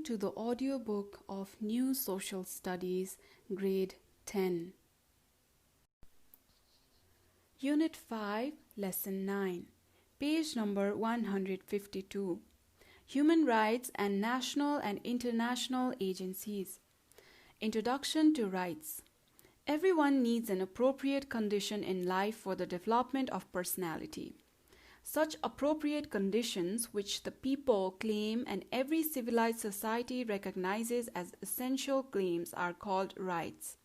to the audiobook of New Social Studies, Grade 10. Unit 5, Lesson 9, page number 152. Human Rights and National and International Agencies. Introduction to Rights. Everyone needs an appropriate condition in life for the development of personality. Such appropriate conditions which the people claim and every civilized society recognizes as essential claims are called rights.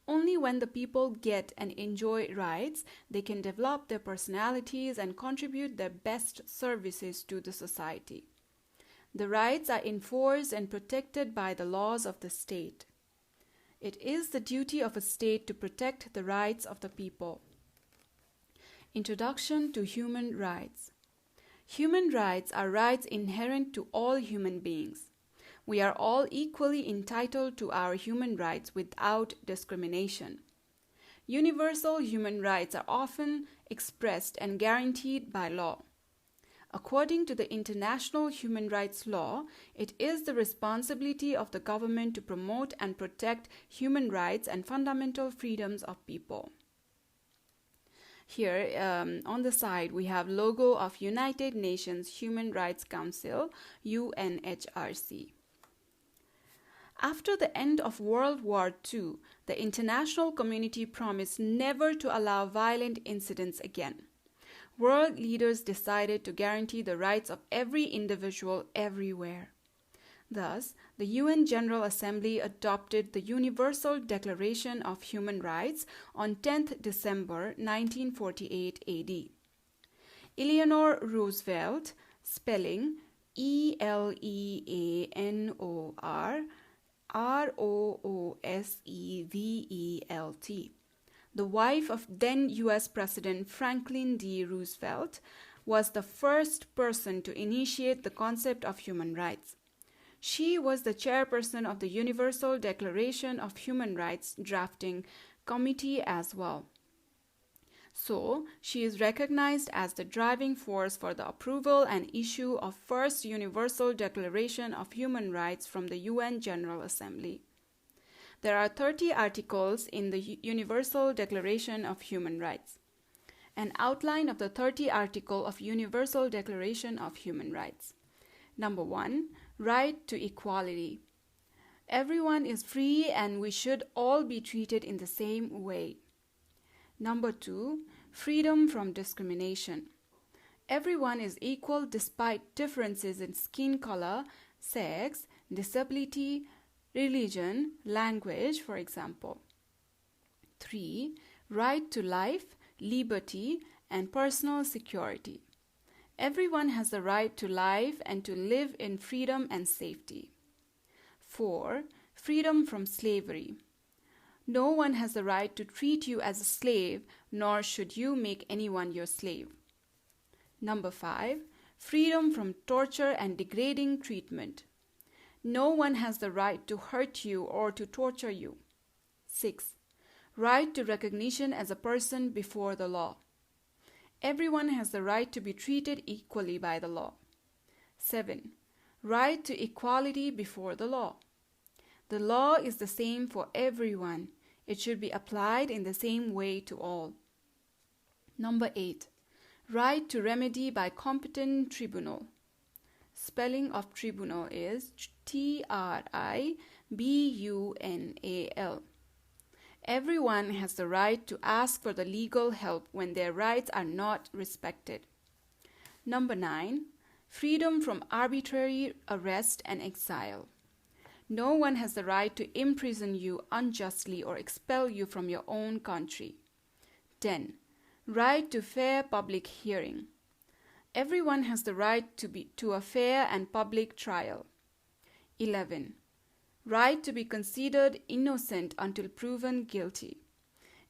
Only when the people get and enjoy rights, they can develop their personalities and contribute their best services to the society. The rights are enforced and protected by the laws of the state. It is the duty of a state to protect the rights of the people. Introduction to Human Rights. Human rights are rights inherent to all human beings. We are all equally entitled to our human rights without discrimination. Universal human rights are often expressed and guaranteed by law. According to the International Human Rights Law, it is the responsibility of the government to promote and protect human rights and fundamental freedoms of people. Here on the side we have logo of United Nations Human Rights Council, UNHRC. After the end of World War II, the international community promised never to allow violent incidents again. World leaders decided to guarantee the rights of every individual everywhere. Thus, the UN General Assembly adopted the Universal Declaration of Human Rights on 10th December 1948 AD. Eleanor Roosevelt, spelling Eleanor Roosevelt, the wife of then U.S. President Franklin D. Roosevelt, was the first person to initiate the concept of human rights. She was the chairperson of the Universal Declaration of Human Rights drafting committee as well. So, she is recognized as the driving force for the approval and issue of first Universal Declaration of Human Rights from the UN General Assembly. There are 30 articles in the Universal Declaration of Human Rights. An outline of the 30 article of Universal Declaration of Human Rights. Number 1. Right to equality. Everyone is free and we should all be treated in the same way. Number 2. Freedom from discrimination. Everyone is equal despite differences in skin color, sex, disability, religion, language, for example. 3. Right to life, liberty, and personal security. Everyone has the right to life and to live in freedom and safety. 4. Freedom from slavery. No one has the right to treat you as a slave, nor should you make anyone your slave. Number 5. Freedom from torture and degrading treatment. No one has the right to hurt you or to torture you. 6. Right to recognition as a person before the law. Everyone has the right to be treated equally by the law. 7. Right to equality before the law. The law is the same for everyone. It should be applied in the same way to all. Number 8. Right to remedy by competent tribunal. Spelling of tribunal is Tribunal. Everyone has the right to ask for the legal help when their rights are not respected. Number 9. Freedom from arbitrary arrest and exile. No one has the right to imprison you unjustly or expel you from your own country. 10. Right to fair public hearing. Everyone has the right to a fair and public trial. 11. Right to be considered innocent until proven guilty.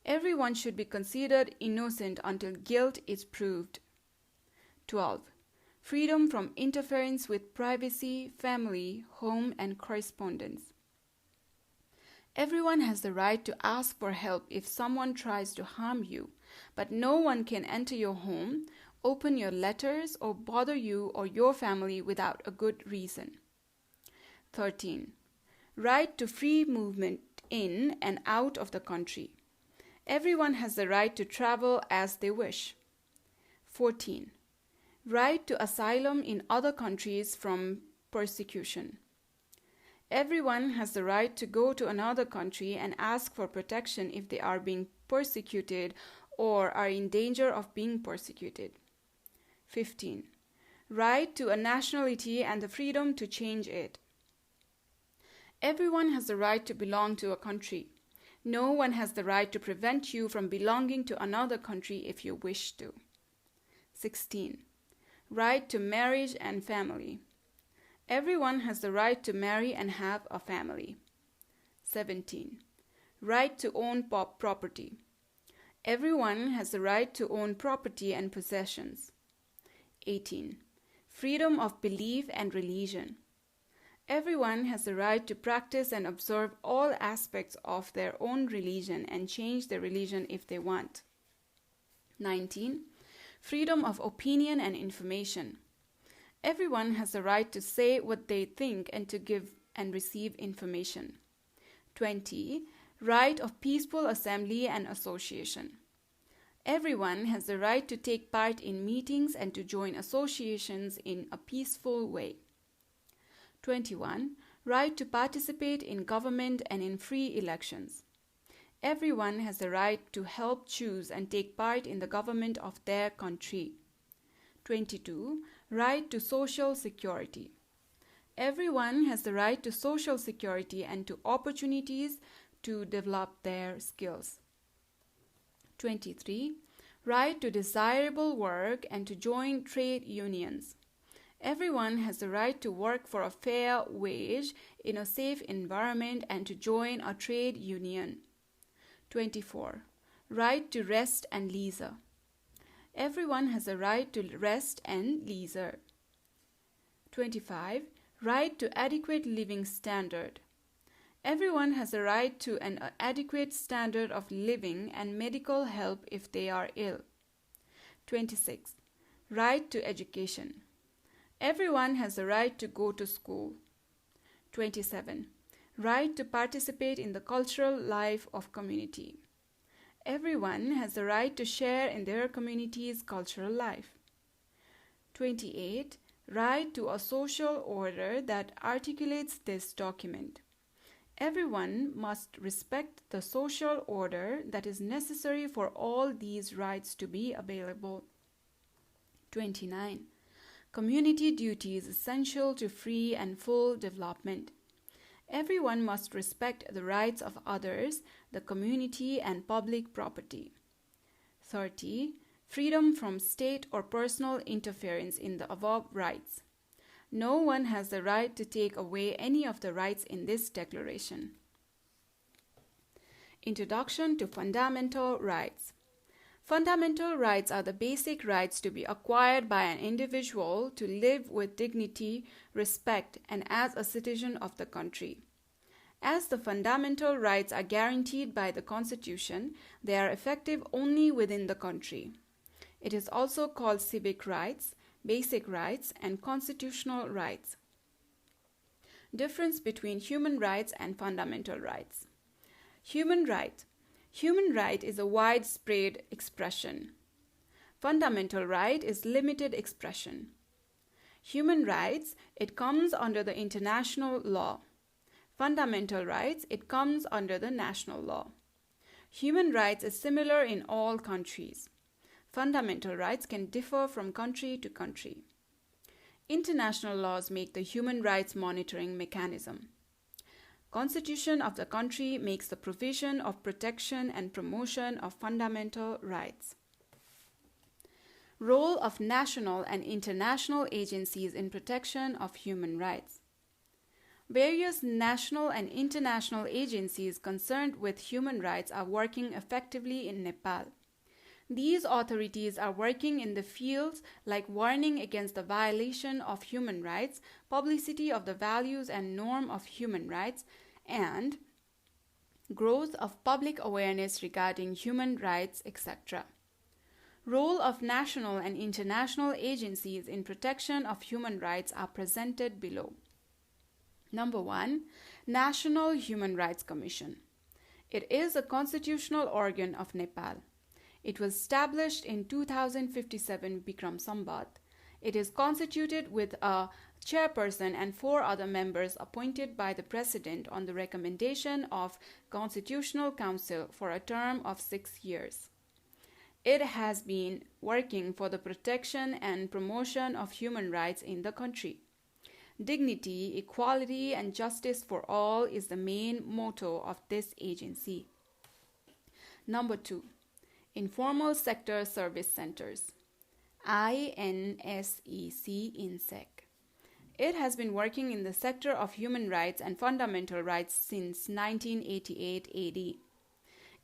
Everyone should be considered innocent until guilt is proved. 12. Freedom from interference with privacy, family, home, and correspondence. Everyone has the right to ask for help if someone tries to harm you, but no one can enter your home, open your letters, or bother you or your family without a good reason. 13. Right to free movement in and out of the country. Everyone has the right to travel as they wish. 14. Right to asylum in other countries from persecution. Everyone has the right to go to another country and ask for protection if they are being persecuted or are in danger of being persecuted. 15. Right to a nationality and the freedom to change it. Everyone has the right to belong to a country. No one has the right to prevent you from belonging to another country if you wish to. 16. Right to marriage and family. Everyone has the right to marry and have a family. 17. Right to own property. Everyone has the right to own property and possessions. 18. Freedom of belief and religion. Everyone has the right to practice and observe all aspects of their own religion and change their religion if they want. 19. Freedom of opinion and information. Everyone has the right to say what they think and to give and receive information. 20. Right of peaceful assembly and association. Everyone has the right to take part in meetings and to join associations in a peaceful way. 21. Right to participate in government and in free elections. Everyone has the right to help choose and take part in the government of their country. 22. Right to social security. Everyone has the right to social security and to opportunities to develop their skills. 23. Right to desirable work and to join trade unions. Everyone has the right to work for a fair wage in a safe environment and to join a trade union. 24. Right to rest and leisure. Everyone has a right to rest and leisure. 25. Right to adequate living standard. Everyone has a right to an adequate standard of living and medical help if they are ill. 26. Right to education. Everyone has the right to go to school. 27. Right to participate in the cultural life of community. Everyone has the right to share in their community's cultural life. 28. Right to a social order that articulates this document. Everyone must respect the social order that is necessary for all these rights to be available. 29. Community duties essential to free and full development. Everyone must respect the rights of others, the community, and public property. 30. Freedom from state or personal interference in the above rights. No one has the right to take away any of the rights in this declaration. Introduction to Fundamental Rights. Fundamental rights are the basic rights to be acquired by an individual to live with dignity, respect, and as a citizen of the country. As the fundamental rights are guaranteed by the Constitution, they are effective only within the country. It is also called civic rights, basic rights, and constitutional rights. Difference between human rights and fundamental rights. Human right. Human right is a widespread expression. Fundamental right is limited expression. Human rights, it comes under the international law. Fundamental rights, it comes under the national law. Human rights is similar in all countries. Fundamental rights can differ from country to country. International laws make the human rights monitoring mechanism. Constitution of the country makes the provision of protection and promotion of fundamental rights. Role of national and international agencies in protection of human rights. Various national and international agencies concerned with human rights are working effectively in Nepal. These authorities are working in the fields like warning against the violation of human rights, publicity of the values and norm of human rights, and growth of public awareness regarding human rights, etc. Role of national and international agencies in protection of human rights are presented below. Number 1, National Human Rights Commission. It is a constitutional organ of Nepal. It was established in 2057 Bikram Sambat. It is constituted with a chairperson and 4 other members appointed by the president on the recommendation of Constitutional Council for a term of 6 years. It has been working for the protection and promotion of human rights in the country. Dignity, equality, and justice for all is the main motto of this agency. Number 2, Informal Sector Service Centers. INSEC INSEC. It has been working in the sector of human rights and fundamental rights since 1988 AD.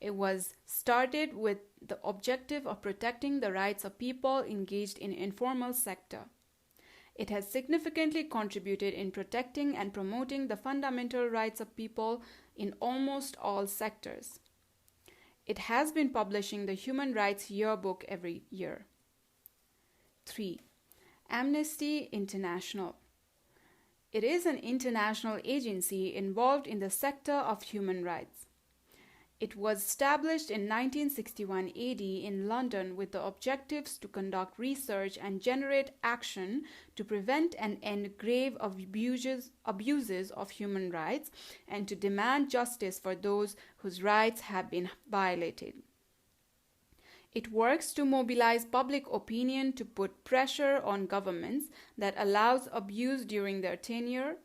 It was started with the objective of protecting the rights of people engaged in informal sector. It has significantly contributed in protecting and promoting the fundamental rights of people in almost all sectors. It has been publishing the Human Rights Yearbook every year. 3. Amnesty International. It is an international agency involved in the sector of human rights. It was established in 1961 AD in London with the objectives to conduct research and generate action to prevent and end grave abuses of human rights and to demand justice for those whose rights have been violated. It works to mobilize public opinion to put pressure on governments that allows abuse during their tenure.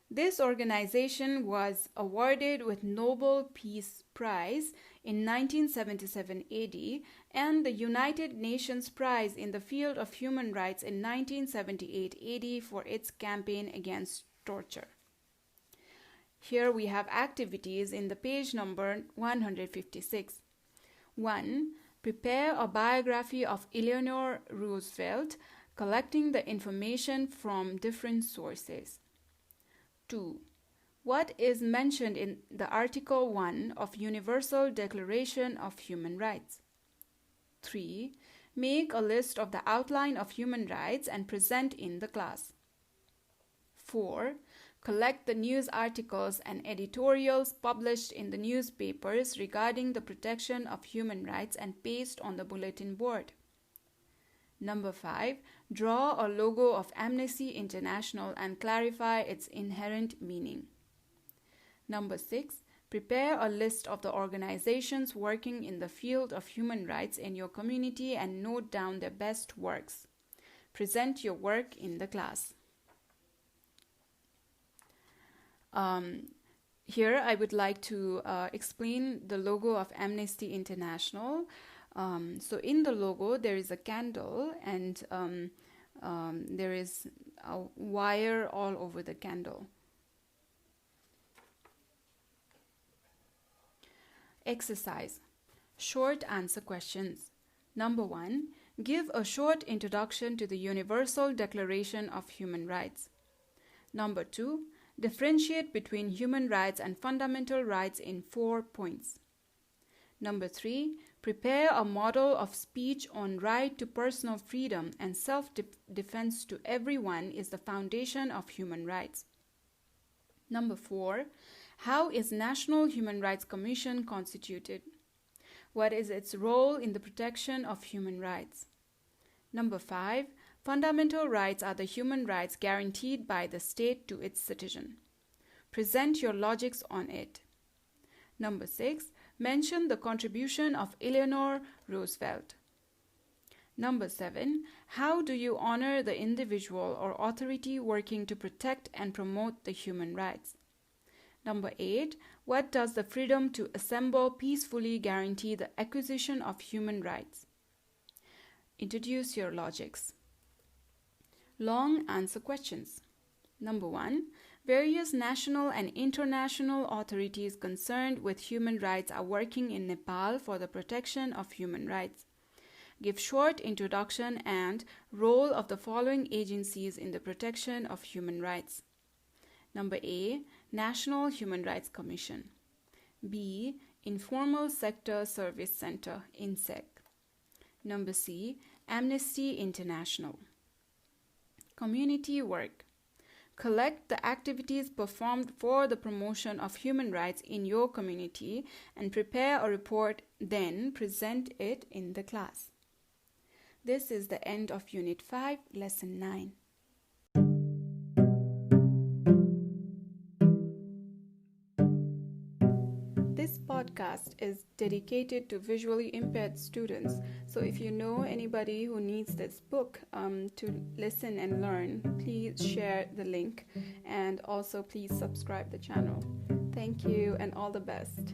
This organization was awarded with Nobel Peace Prize in 1977 AD and the United Nations Prize in the field of human rights in 1978 AD for its campaign against torture. Here we have activities in the page number 156. 1. Prepare a biography of Eleanor Roosevelt, collecting the information from different sources. 2. What is mentioned in the Article 1 of Universal Declaration of Human Rights? 3. Make a list of the outline of human rights and present in the class. 4. Collect the news articles and editorials published in the newspapers regarding the protection of human rights and paste on the bulletin board. Number 5. Draw a logo of Amnesty International and clarify its inherent meaning. Number 6. Prepare a list of the organizations working in the field of human rights in your community and note down their best works. Present your work in the class. Here I would like to explain the logo of Amnesty International. So in the logo there is a candle and there is a wire all over the candle. Exercise. Short answer questions. Number 1. Give a short introduction to the Universal Declaration of Human Rights. Number 2. Differentiate between human rights and fundamental rights in 4 points. Number 3. Prepare a model of speech on right to personal freedom and self-defense to everyone is the foundation of human rights. Number 4. How is National Human Rights Commission constituted? What is its role in the protection of human rights? Number 5. Fundamental rights are the human rights guaranteed by the state to its citizen. Present your logics on it. Number 6. Mention the contribution of Eleanor Roosevelt. Number 7. How do you honor the individual or authority working to protect and promote the human rights? Number 8. What does the freedom to assemble peacefully guarantee the acquisition of human rights? Introduce your logics. Long answer questions. Number 1. Various national and international authorities concerned with human rights are working in Nepal for the protection of human rights. Give short introduction and role of the following agencies in the protection of human rights. Number A. National Human Rights Commission. B. Informal Sector Service Center, INSEC. Number C. Amnesty International. Community work. Collect the activities performed for the promotion of human rights in your community and prepare a report, then present it in the class. This is the end of Unit 5, Lesson 9. This podcast is dedicated to visually impaired students. So if you know anybody who needs this book to listen and learn, please share the link, and also please subscribe the channel. Thank you and all the best.